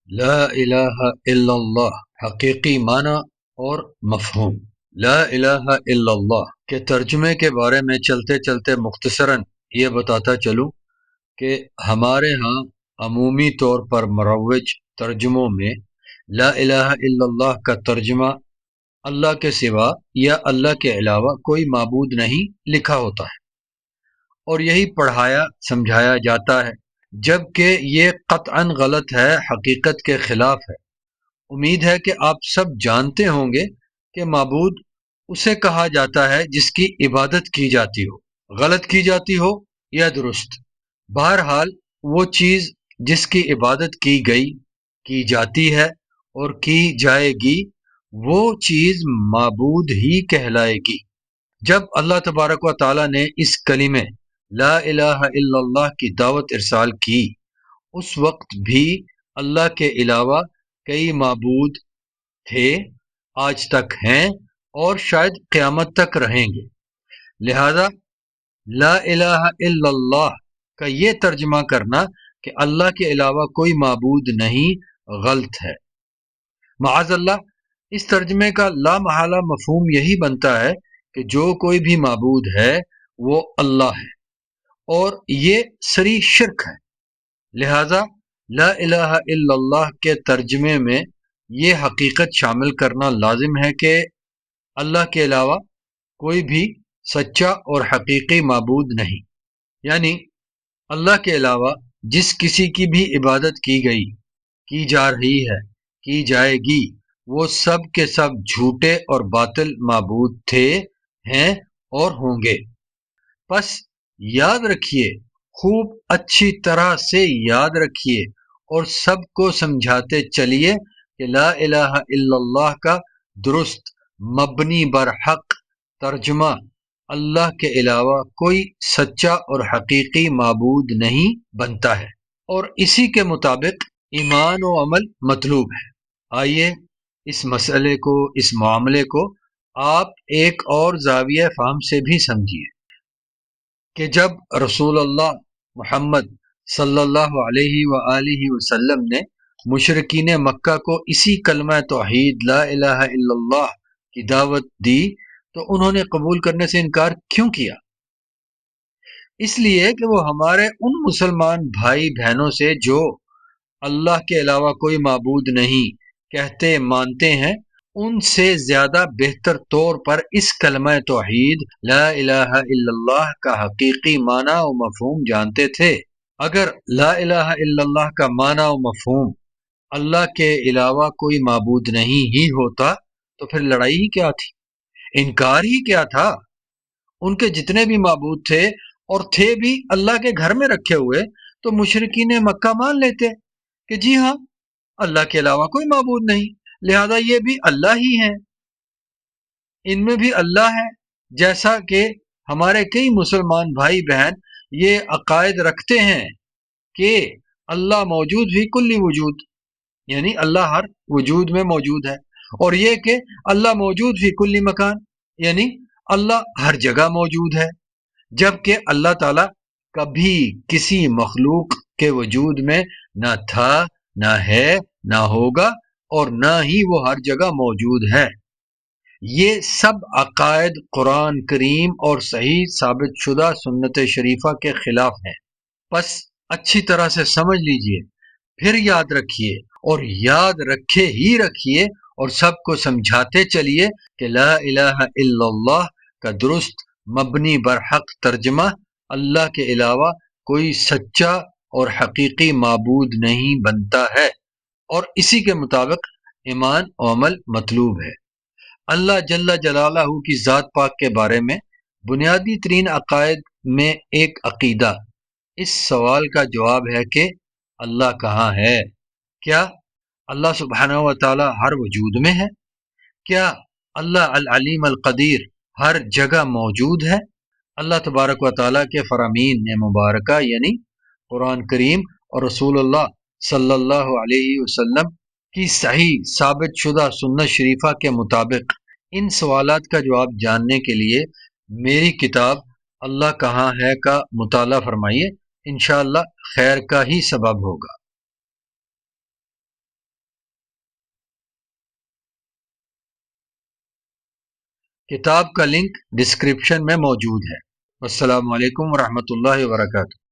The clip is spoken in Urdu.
لا الہ الا اللہ حقیقی معنی اور مفہوم۔ لا الہ الا اللہ کے ترجمے کے بارے میں چلتے چلتے مختصراً یہ بتاتا چلوں کہ ہمارے ہاں عمومی طور پر مروج ترجموں میں لا الہ الا اللہ کا ترجمہ اللہ کے سوا یا اللہ کے علاوہ کوئی معبود نہیں لکھا ہوتا ہے، اور یہی پڑھایا سمجھایا جاتا ہے، جبکہ یہ قطعاً غلط ہے، حقیقت کے خلاف ہے۔ امید ہے کہ آپ سب جانتے ہوں گے کہ معبود اسے کہا جاتا ہے جس کی عبادت کی جاتی ہو، غلط کی جاتی ہو یا درست۔ بہرحال وہ چیز جس کی عبادت کی گئی، کی جاتی ہے اور کی جائے گی، وہ چیز معبود ہی کہلائے گی۔ جب اللہ تبارک و تعالیٰ نے اس کلمے لا الہ الا اللہ کی دعوت ارسال کی، اس وقت بھی اللہ کے علاوہ کئی معبود تھے، آج تک ہیں اور شاید قیامت تک رہیں گے۔ لہذا لا الہ الا اللہ کا یہ ترجمہ کرنا کہ اللہ کے علاوہ کوئی معبود نہیں، غلط ہے۔ معاذ اللہ، اس ترجمے کا لا محالہ مفہوم یہی بنتا ہے کہ جو کوئی بھی معبود ہے وہ اللہ ہے، اور یہ سری شرک ہے۔ لہذا لا الہ الا اللہ کے ترجمے میں یہ حقیقت شامل کرنا لازم ہے کہ اللہ کے علاوہ کوئی بھی سچا اور حقیقی معبود نہیں، یعنی اللہ کے علاوہ جس کسی کی بھی عبادت کی گئی، کی جا رہی ہے، کی جائے گی، وہ سب کے سب جھوٹے اور باطل معبود تھے، ہیں اور ہوں گے۔ پس یاد رکھیے، خوب اچھی طرح سے یاد رکھیے اور سب کو سمجھاتے چلیے کہ لا الہ الا اللہ کا درست، مبنی بر حق ترجمہ اللہ کے علاوہ کوئی سچا اور حقیقی معبود نہیں بنتا ہے، اور اسی کے مطابق ایمان و عمل مطلوب ہے۔ آئیے اس مسئلے کو، اس معاملے کو آپ ایک اور زاویہ فہم سے بھی سمجھیے کہ جب رسول اللہ محمد صلی اللہ علیہ وآلہ وسلم نے مشرکین مکہ کو اسی کلمہ توحید لا الہ الا اللہ کی دعوت دی تو انہوں نے قبول کرنے سے انکار کیوں کیا؟ اس لیے کہ وہ ہمارے ان مسلمان بھائی بہنوں سے جو اللہ کے علاوہ کوئی معبود نہیں کہتے مانتے ہیں، ان سے زیادہ بہتر طور پر اس کلمہ توحید لا الہ الا اللہ کا حقیقی معنی و مفہوم جانتے تھے۔ اگر لا الہ الا اللہ کا معنی و مفہوم اللہ کے علاوہ کوئی معبود نہیں ہی ہوتا تو پھر لڑائی ہی کیا تھی، انکار ہی کیا تھا؟ ان کے جتنے بھی معبود تھے اور تھے بھی اللہ کے گھر میں رکھے ہوئے، تو مشرکین مکہ مان لیتے کہ جی ہاں، اللہ کے علاوہ کوئی معبود نہیں، لہذا یہ بھی اللہ ہی ہیں، ان میں بھی اللہ ہے۔ جیسا کہ ہمارے کئی مسلمان بھائی بہن یہ عقائد رکھتے ہیں کہ اللہ موجود بھی کلی وجود، یعنی اللہ ہر وجود میں موجود ہے، اور یہ کہ اللہ موجود فی کلی مکان، یعنی اللہ ہر جگہ موجود ہے، جبکہ اللہ تعالیٰ کبھی کسی مخلوق کے وجود میں نہ تھا، نہ ہے، نہ ہوگا، اور نہ ہی وہ ہر جگہ موجود ہے۔ یہ سب عقائد قرآن کریم اور صحیح ثابت شدہ سنت شریفہ کے خلاف ہیں۔ پس اچھی طرح سے سمجھ لیجئے، پھر یاد رکھیے اور یاد رکھے ہی رکھیے اور سب کو سمجھاتے چلیے کہ لا الہ الا اللہ کا درست، مبنی برحق ترجمہ اللہ کے علاوہ کوئی سچا اور حقیقی معبود نہیں بنتا ہے، اور اسی کے مطابق ایمان و عمل مطلوب ہے۔ اللہ جل جلالہ کی ذات پاک کے بارے میں بنیادی ترین عقائد میں ایک عقیدہ اس سوال کا جواب ہے کہ اللہ کہاں ہے؟ کیا اللہ سبحانہ و تعالی ہر وجود میں ہے؟ کیا اللہ العلیم القدیر ہر جگہ موجود ہے؟ اللہ تبارک و تعالیٰ کے فرامین مبارکہ یعنی قرآن کریم اور رسول اللہ صلی اللہ علیہ وسلم کی صحیح ثابت شدہ سنت شریفہ کے مطابق ان سوالات کا جواب جاننے کے لیے میری کتاب اللہ کہاں ہے کا مطالعہ فرمائیے، انشاءاللہ خیر کا ہی سبب ہوگا۔ کتاب کا لنک ڈسکرپشن میں موجود ہے۔ السلام علیکم ورحمۃ اللہ وبرکاتہ۔